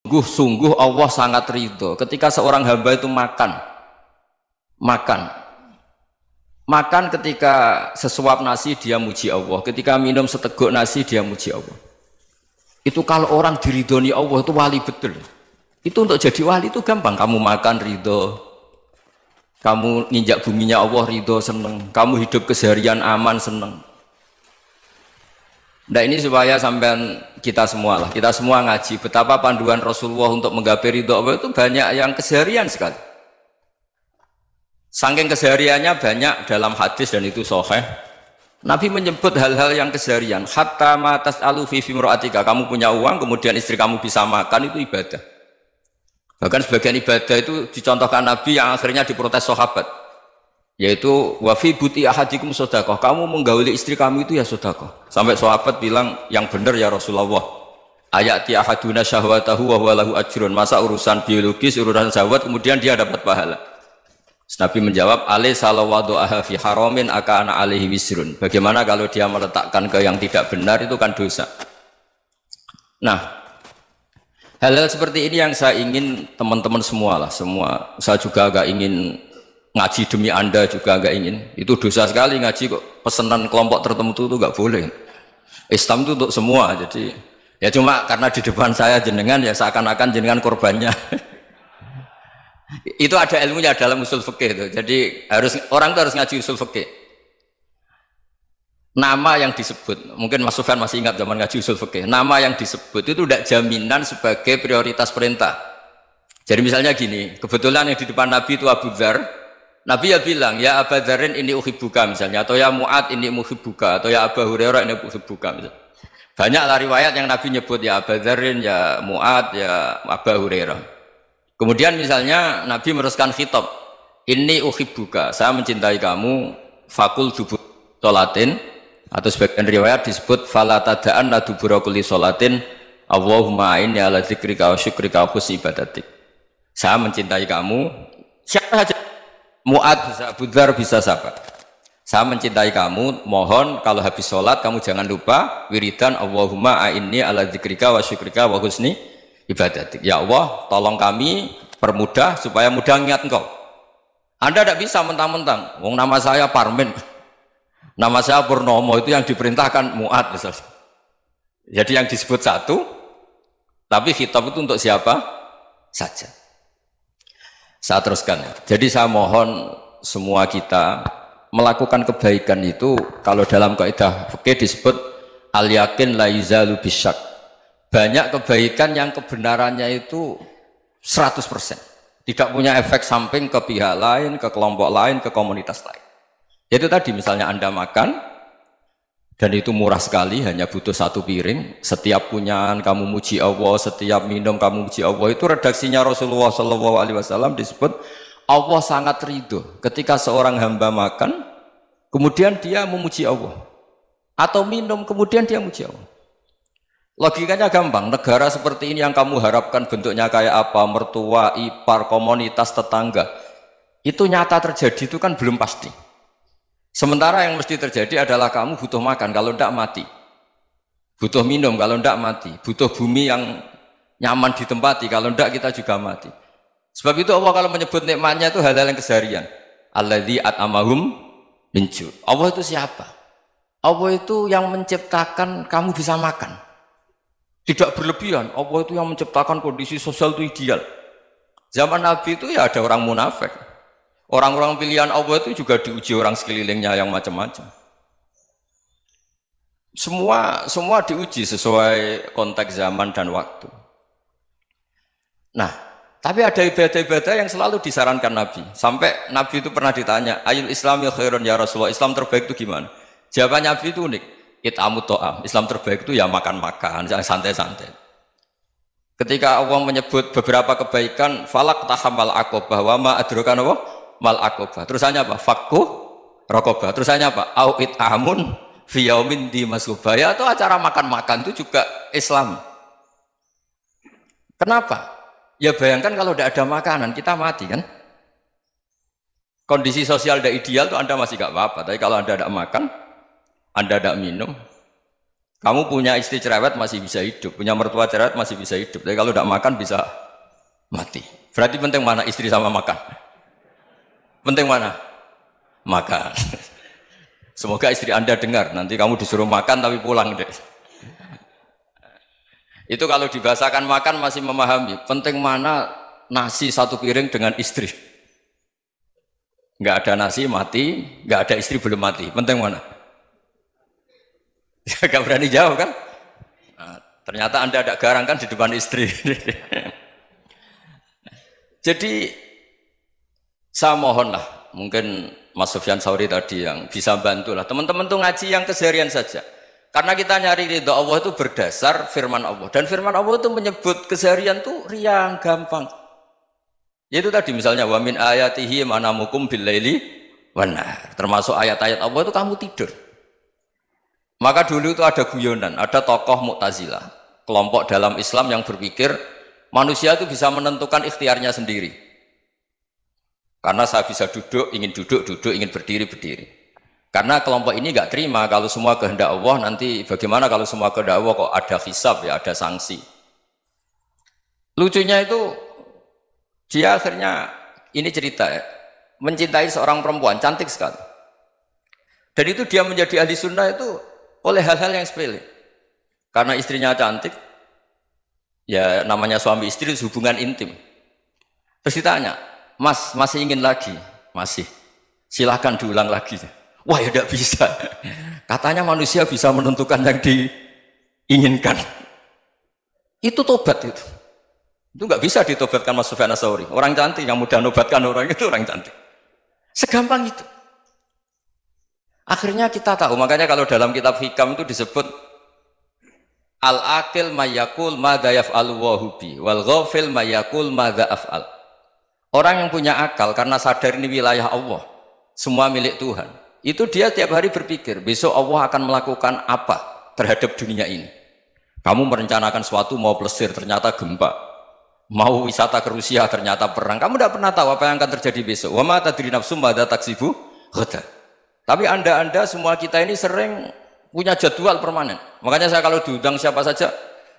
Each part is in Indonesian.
Sungguh Allah sangat ridho ketika seorang hamba itu makan ketika sesuap nasi dia muji Allah, ketika minum seteguk nasi dia muji Allah. Itu kalau orang diridhoni Allah itu wali betul. Itu untuk jadi wali itu gampang. Kamu makan ridho, kamu nginjak buminya Allah ridho seneng, kamu hidup keseharian aman seneng. Nah ini supaya sampean kita semua ngaji betapa panduan Rasulullah untuk menggapai ridho Allah itu banyak yang keseharian sekali. Saking kesehariannya banyak dalam hadis dan itu sahih. Nabi menyebut hal-hal yang keseharian. Hatta ma tas'alu fi imra'atika, kamu punya uang kemudian istri kamu bisa makan itu ibadah. Bahkan sebagian ibadah itu dicontohkan Nabi yang akhirnya diprotes sahabat. Yaitu wa fi buti ahadikum sedekah, kamu menggauli istri kamu itu ya sedekah. Sampai sahabat bilang yang benar ya Rasulullah. Ayati ahaduna syahwatahu wa huwa lahu ajrun. Masa urusan biologis, urusan syahwat kemudian dia dapat pahala. Nabi menjawab, alaysa lawadhu'aha fi haramin akana alaihi wisrun. Bagaimana kalau dia meletakkan ke yang tidak benar itu kan dosa. Nah, hal-hal seperti ini yang saya ingin teman-teman semua. Saya juga agak ingin ngaji demi Anda juga agak ingin. Itu dosa sekali ngaji kok pesanan kelompok tertentu itu enggak boleh. Islam itu untuk semua. Jadi ya cuma karena di depan saya jenengan ya seakan-akan jenengan korbannya. Itu ada ilmunya dalam usul fikih itu. Jadi orang itu harus ngaji usul fikih. Nama yang disebut, mungkin Mas Sufyan masih ingat zaman ngaji usul fikih. Nama yang disebut itu tidak jaminan sebagai prioritas perintah. Jadi misalnya gini, kebetulan yang di depan Nabi itu Abu Dzar. Nabi ya bilang, ya Aba Dzarin ini uhibbuka misalnya, atau ya Mu'ad ini uhibbuka, atau ya Aba Hurairah ini uhibbuka misalnya. Banyaklah riwayat yang Nabi nyebut ya Aba Dzarin, ya Mu'ad, ya Aba Hurairah. Kemudian misalnya Nabi meneruskan khitab, ini uhibbuka, saya mencintai kamu, fakul dubur sholatin, atau sebagian riwayat disebut falatadaan la dubura kulli sholatin, Allahumma inni ala dzikrika wa syukrika wa husni ibadatik. Saya mencintai kamu, siapa saja. Mu'ad bisa, Abu Dzar bisa siapa. Saya mencintai kamu, mohon kalau habis sholat kamu jangan lupa wiridan Allahumma a'inni ala dzikrika wa syukrika wa husni ibadatik. Ya Allah, tolong kami permudah supaya mudah ingat engkau. Anda tidak bisa mentang-mentang, wong nama saya Parmin, nama saya Purnomo, itu yang diperintahkan Mu'ad misalnya. Jadi yang disebut satu, tapi khitab itu untuk siapa saja. Saya teruskan ya. Jadi saya mohon semua kita melakukan kebaikan itu kalau dalam kaidah fikih disebut al yakin la yuzalu bisyak. Banyak kebaikan yang kebenarannya itu 100%. Tidak punya efek samping ke pihak lain, ke kelompok lain, ke komunitas lain. Itu tadi misalnya Anda makan dan itu murah sekali, hanya butuh satu piring. Setiap punyaan kamu muji Allah, setiap minum kamu muji Allah. Itu redaksinya Rasulullah SAW disebut Allah sangat ridho ketika seorang hamba makan, kemudian dia memuji Allah, atau minum kemudian dia muji Allah. Logikanya gampang. Negara seperti ini yang kamu harapkan bentuknya kayak apa, mertua, ipar, komunitas, tetangga, itu nyata terjadi itu kan belum pasti. Sementara yang mesti terjadi adalah kamu butuh makan, kalau tidak mati. Butuh minum, kalau tidak mati. Butuh bumi yang nyaman ditempati, kalau tidak kita juga mati. Sebab itu Allah kalau menyebut nikmatnya itu hal-hal yang keseharian. Alladzi at'amahum min ju'. Allah itu siapa? Allah itu yang menciptakan kamu bisa makan. Tidak berlebihan. Allah itu yang menciptakan kondisi sosial itu ideal. Zaman Nabi itu ya ada orang munafik. Orang-orang pilihan Allah itu juga diuji orang sekelilingnya yang macam-macam. Semua diuji sesuai konteks zaman dan waktu. Nah, tapi ada ibadah-ibadah yang selalu disarankan Nabi. Sampai Nabi itu pernah ditanya, ayul Islam ya khairun ya Rasulullah, Islam terbaik itu gimana? Jawaban Nabi itu unik. It'amut ta'am. Islam terbaik itu ya makan-makan, jangan santai-santai. Ketika Allah menyebut beberapa kebaikan, falak tahamal aqobah wa ma adraka mal aqobah. Terusannya apa? Fakku raqobah. Terusannya apa? Au it'amun fi yaumin di masubah. Ya, itu acara makan-makan itu juga Islam. Kenapa? Ya bayangkan kalau tidak ada makanan kita mati kan? Kondisi sosial tidak ideal itu Anda masih gak apa-apa. Tapi kalau Anda tidak makan, Anda tidak minum, Kamu punya istri cerewet masih bisa hidup, punya mertua cerewet masih bisa hidup. Tapi kalau tidak makan bisa mati. Berarti penting mana istri sama makan? Penting mana? Makan. Semoga istri Anda dengar. Nanti kamu disuruh makan tapi pulang deh. Itu kalau dibahasakan makan masih memahami. Penting mana nasi satu piring dengan istri. Nggak ada nasi mati, nggak ada istri belum mati. Penting mana? Gak berani jawab kan? Nah, ternyata Anda ada garang kan di depan istri. Jadi saya mohonlah, mungkin Mas Sufyan Sauri tadi yang bisa bantulah. Teman-teman tuh ngaji yang keseharian saja. Karena kita nyari ridha Allah itu berdasar firman Allah. Dan firman Allah itu menyebut keseharian tuh riang, gampang. Yaitu tadi misalnya wa min ayatihi manamukum bil laili wan nahar. Termasuk ayat-ayat Allah itu kamu tidur. Maka dulu itu ada guyonan, ada tokoh Mu'tazilah, kelompok dalam Islam yang berpikir manusia itu bisa menentukan ikhtiarnya sendiri. Karena saya bisa duduk, ingin berdiri, berdiri. Karena kelompok ini nggak terima kalau semua kehendak Allah, nanti bagaimana kalau semua kehendak Allah kok ada hisab ya, ada sanksi. Lucunya itu dia akhirnya ini cerita ya, mencintai seorang perempuan cantik sekali. Dan itu dia menjadi ahli sunnah itu oleh hal-hal yang sepele. Karena istrinya cantik, ya namanya suami istri itu hubungan intim. Terus ditanya, Mas, masih ingin lagi? Masih. Silahkan diulang lagi. Wah ya tidak bisa. Katanya manusia bisa menentukan yang diinginkan. Itu tobat itu. Itu nggak bisa ditobatkan Mas Sufyan Ats-Tsauri. Orang cantik yang mudah nobatkan orang itu orang cantik. Segampang itu. Akhirnya kita tahu, makanya kalau dalam kitab Hikam itu disebut al-aqil mayyakul madza yaf'alu wa hubi wal ghafil mayyakul madza af'al. Orang yang punya akal karena sadar ini wilayah Allah, semua milik Tuhan. Itu dia tiap hari berpikir, besok Allah akan melakukan apa terhadap dunia ini. Kamu merencanakan suatu mau plesir ternyata gempa. Mau wisata ke Rusia ternyata perang. Kamu tidak pernah tahu apa yang akan terjadi besok. Wa ma tadri nafsum madza taksibu ghadan. Tapi anda semua kita ini sering punya jadwal permanen. Makanya saya kalau diundang siapa saja,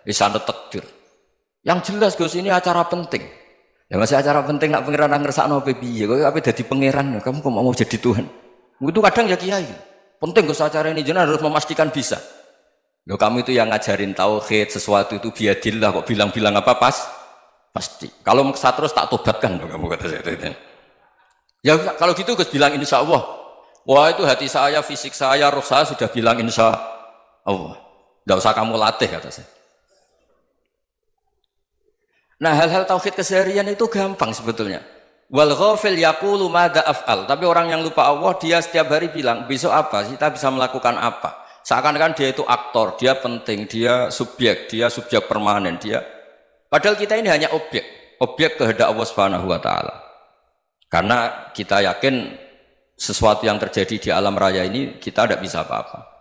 bisa takdir. Yang jelas Gus ini acara penting. Ya masih acara penting nak pangeran ngersakno piye? Kowe ape dadi pangeran? Kamu kok mau jadi Tuhan? Itu kadang ya kiai. Penting Gus acara ini jenengan harus memastikan bisa. Loh kamu itu yang ngajarin tauhid, sesuatu itu biadillah kok bilang-bilang apa pasti. Kalau maksa terus tak tobatkan loh kamu kata saya. Ya kalau gitu Gus bilang insya Allah. Wah itu hati saya, fisik saya, roh saya sudah bilang insya Allah. Tidak usah kamu latih kata saya. Nah hal-hal tauhid keseharian itu gampang sebetulnya. Wal ghafil yaqulu madza af'al. Tapi orang yang lupa Allah dia setiap hari bilang besok apa? Kita bisa melakukan apa? Seakan-akan dia itu aktor, dia penting, dia subjek permanen, dia. Padahal kita ini hanya objek kehendak Allah Subhanahu wa taala. Karena kita yakin sesuatu yang terjadi di alam raya ini kita tidak bisa apa-apa.